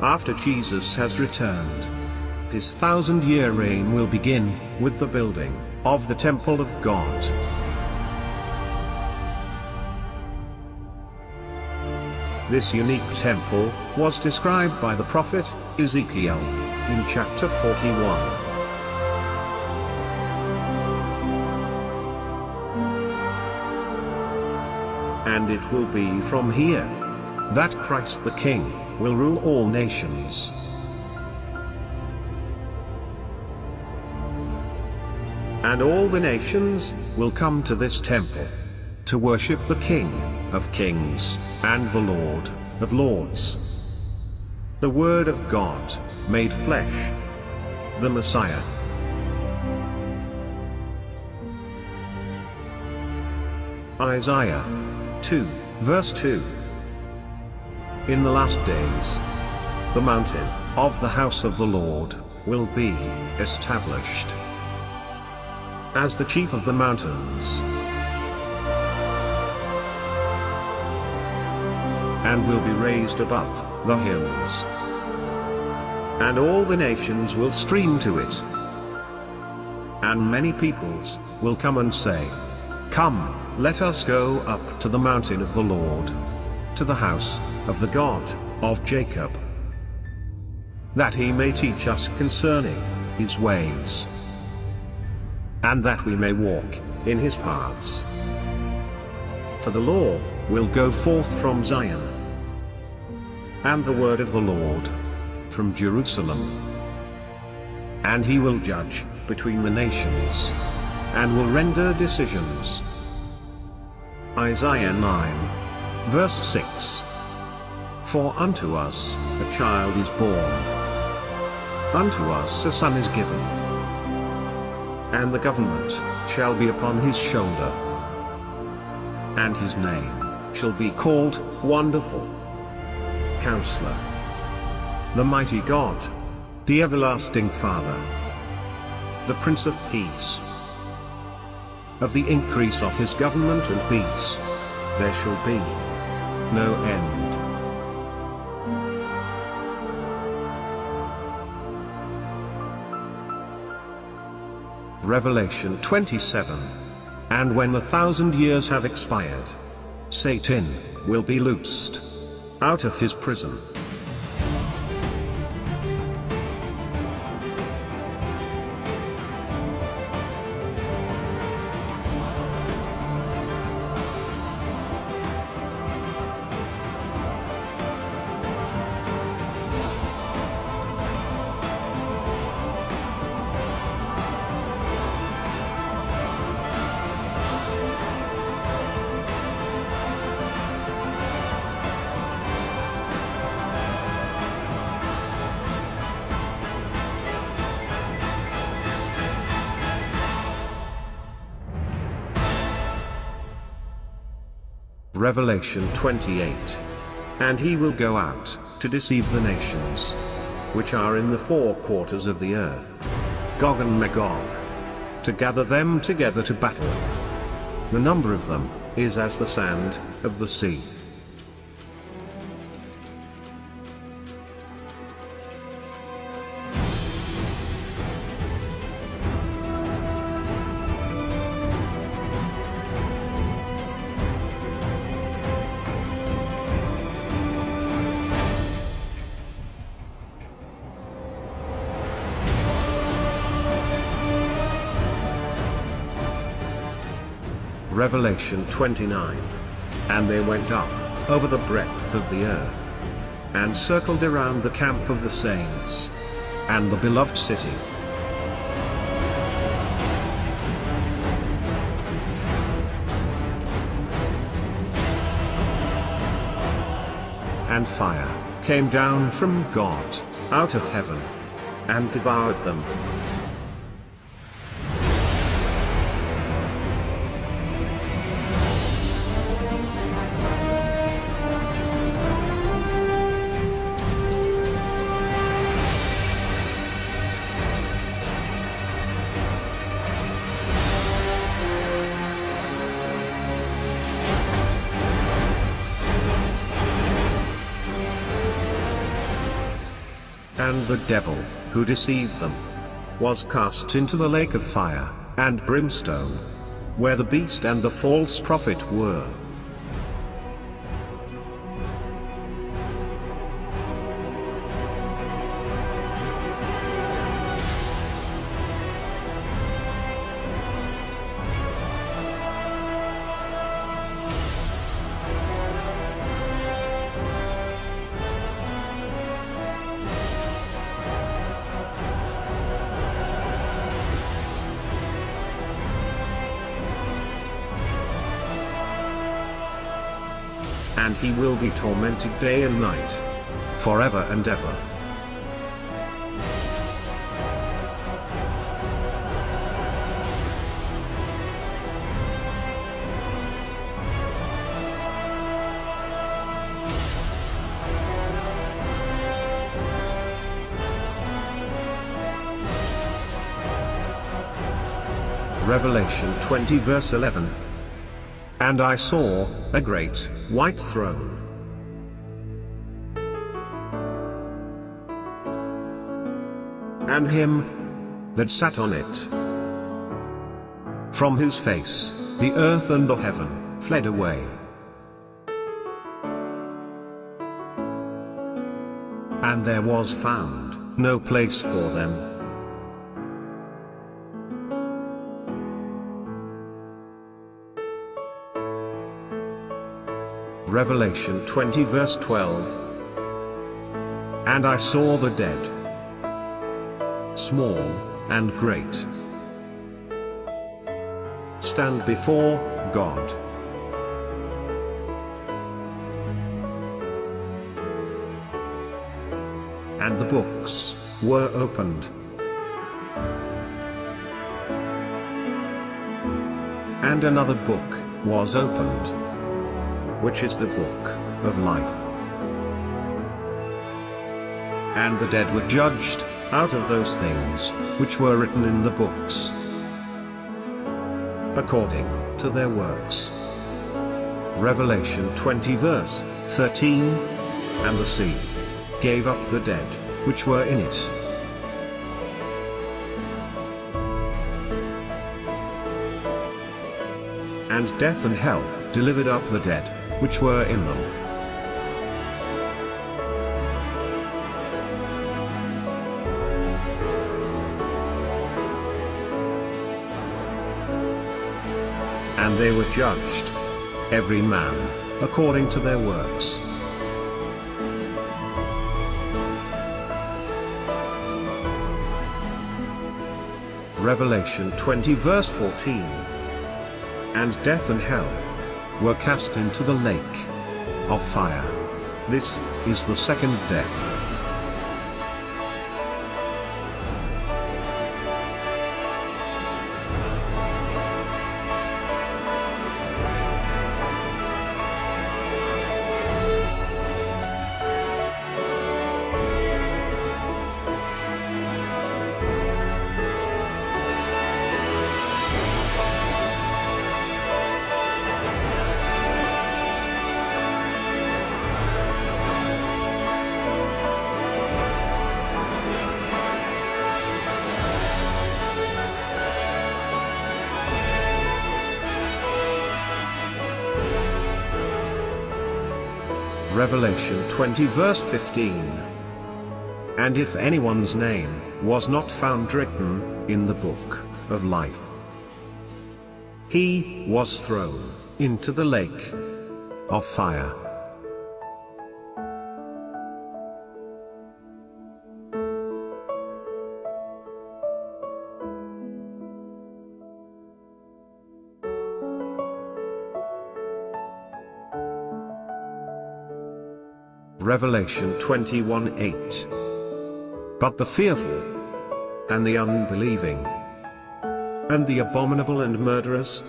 after Jesus has returned. His 1,000-year reign will begin with the building of the temple of God. This unique temple was described by the prophet Ezekiel in chapter 41. And it will be from here that Christ the King will rule all nations. And all the nations will come to this temple to worship the King of Kings and the Lord of Lords. The Word of God made flesh, the Messiah. Isaiah 2, verse 2. In the last days, the mountain of the house of the Lord will be established as the chief of the mountains, and will be raised above the hills, and all the nations will stream to it. And many peoples will come and say, "Come, let us go up to the mountain of the Lord, to the house of the God of Jacob, that he may teach us concerning his ways, and that we may walk in his paths. For the law will go forth from Zion, and the word of the Lord from Jerusalem. And he will judge between the nations, and will render decisions." Isaiah 9, verse 6. For unto us a child is born, unto us a son is given, and the government shall be upon his shoulder, and his name shall be called Wonderful, Counselor, the Mighty God, the Everlasting Father, the Prince of Peace. Of the increase of his government and peace there shall be no end. Revelation 27. And when the 1,000 years have expired, Satan will be loosed out of his prison. Revelation 28. And he will go out to deceive the nations which are in the four quarters of the earth, Gog and Magog, to gather them together to battle. The number of them is as the sand of the sea. Revelation 29. And they went up over the breadth of the earth, and circled around the camp of the saints, and the beloved city. And fire came down from God out of heaven, and devoured them. And the devil, who deceived them, was cast into the lake of fire and brimstone, where the beast and the false prophet were. And he will be tormented day and night, forever and ever. Revelation 20 verse 11. And I saw a great white throne, and him that sat on it, from whose face the earth and the heaven fled away, and there was found no place for them. Revelation 20 verse 12. And I saw the dead, small and great, stand before God. And the books were opened. And another book was opened, which is the book of life. And the dead were judged out of those things which were written in the books, according to their works. Revelation 20 verse 13. And the sea gave up the dead which were in it, and death and hell delivered up the dead which were in them. And they were judged, every man according to their works. Revelation 20 verse 14. And death and hell were cast into the lake of fire. This is the second death. Revelation 20 verse 15. And if anyone's name was not found written in the book of life, he was thrown into the lake of fire. Revelation 21:8. But the fearful, and the unbelieving, and the abominable and murderers,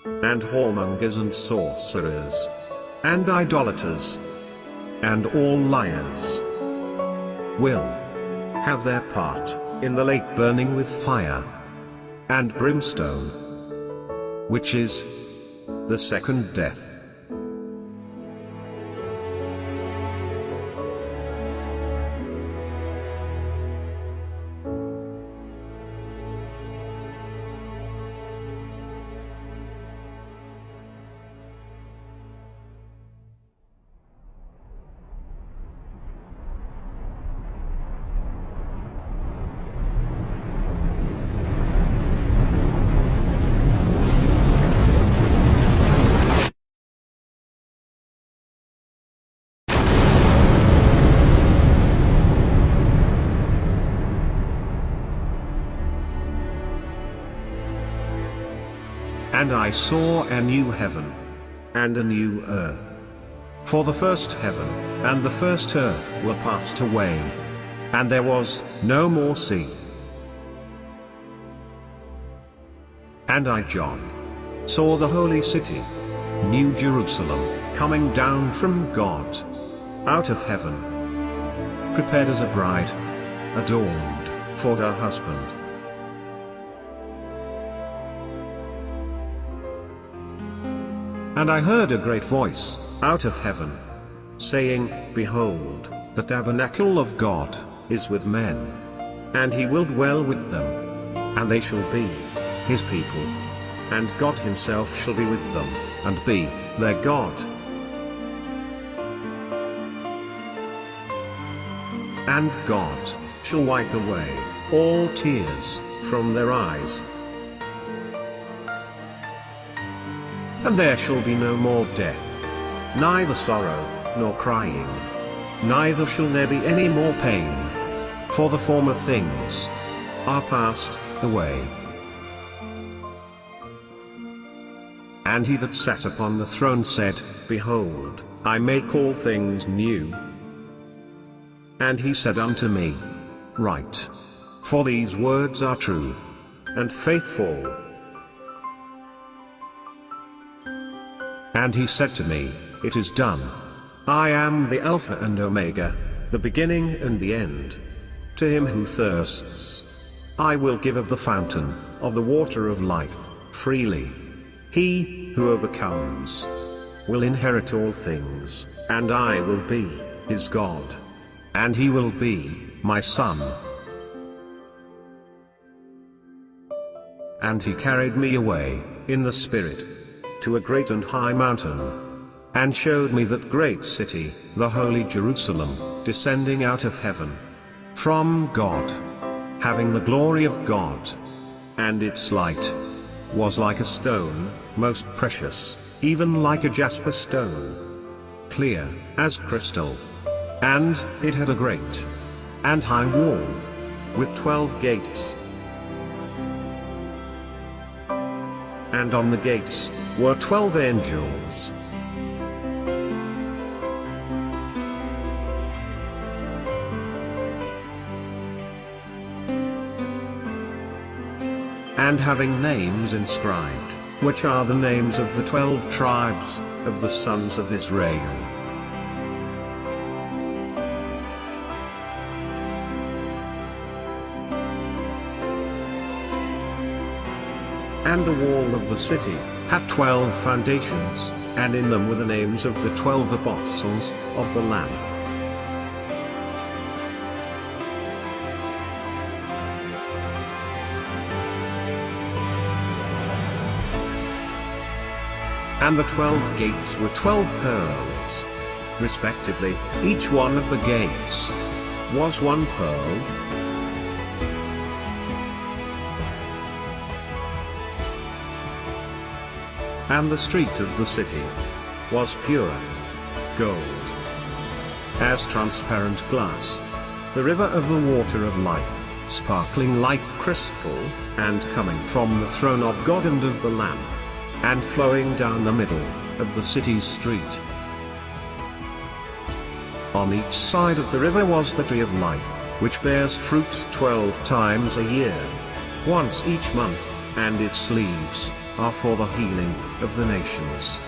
and whoremongers and sorcerers, and idolaters, and all liars, will have their part in the lake burning with fire and brimstone, which is the second death. And I saw a new heaven and a new earth. For the first heaven and the first earth were passed away, and there was no more sea. And I, John, saw the holy city, New Jerusalem, coming down from God, out of heaven, prepared as a bride, adorned for her husband. And I heard a great voice out of heaven, saying, Behold, the tabernacle of God is with men, and he will dwell with them, and they shall be his people, and God himself shall be with them, and be their God. And God shall wipe away all tears from their eyes. And there shall be no more death, neither sorrow, nor crying, neither shall there be any more pain, for the former things are passed away. And he that sat upon the throne said, Behold, I make all things new. And he said unto me, Write, for these words are true and faithful. And he said to me, It is done. I am the Alpha and Omega, the beginning and the end. To him who thirsts, I will give of the fountain of the water of life, freely. He who overcomes will inherit all things, and I will be his God, and he will be my son. And he carried me away in the Spirit to a great and high mountain, and showed me that great city, the holy Jerusalem, descending out of heaven from God, having the glory of God. And its light was like a stone, most precious, even like a jasper stone, clear as crystal. And it had a great and high wall, with 12 gates. And on the gates were 12 angels. And having names inscribed, which are the names of the 12 tribes of the sons of Israel. And the wall of the city had 12 foundations, and in them were the names of the 12 apostles of the Lamb. And the 12 gates were 12 pearls, respectively. Each one of the gates was one pearl. And the street of the city was pure gold, as transparent glass, the river of the water of life, sparkling like crystal, and coming from the throne of God and of the Lamb, and flowing down the middle of the city's street. On each side of the river was the tree of life, which bears fruit 12 times a year, once each month, and its leaves are for the healing of the nations.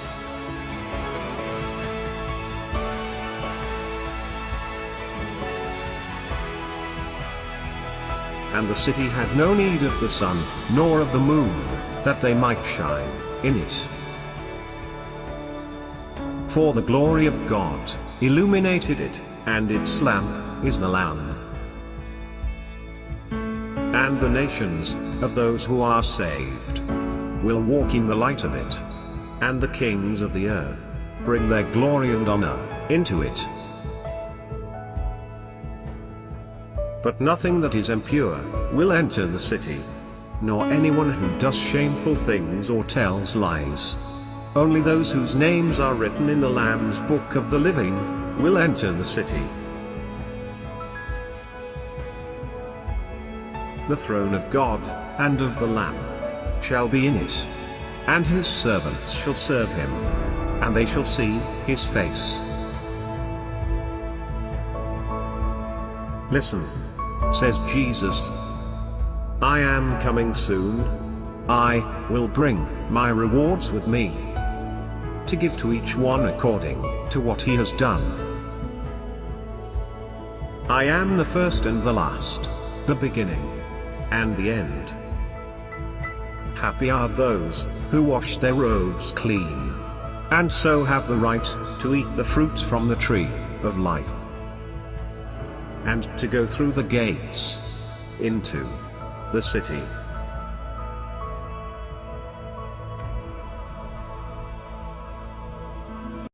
And the city had no need of the sun, nor of the moon, that they might shine in it. For the glory of God illuminated it, and its lamp is the Lamb. And the nations of those who are saved will walk in the light of it, and the kings of the earth bring their glory and honor into it. But nothing that is impure will enter the city, nor anyone who does shameful things or tells lies. Only those whose names are written in the Lamb's book of the living will enter the city. The throne of God and of the Lamb shall be in it, and his servants shall serve him, and they shall see his face. Listen, says Jesus. I am coming soon. I will bring my rewards with me, to give to each one according to what he has done. I am the first and the last, the beginning and the end. Happy are those who wash their robes clean, and so have the right to eat the fruit from the tree of life, and to go through the gates into the city.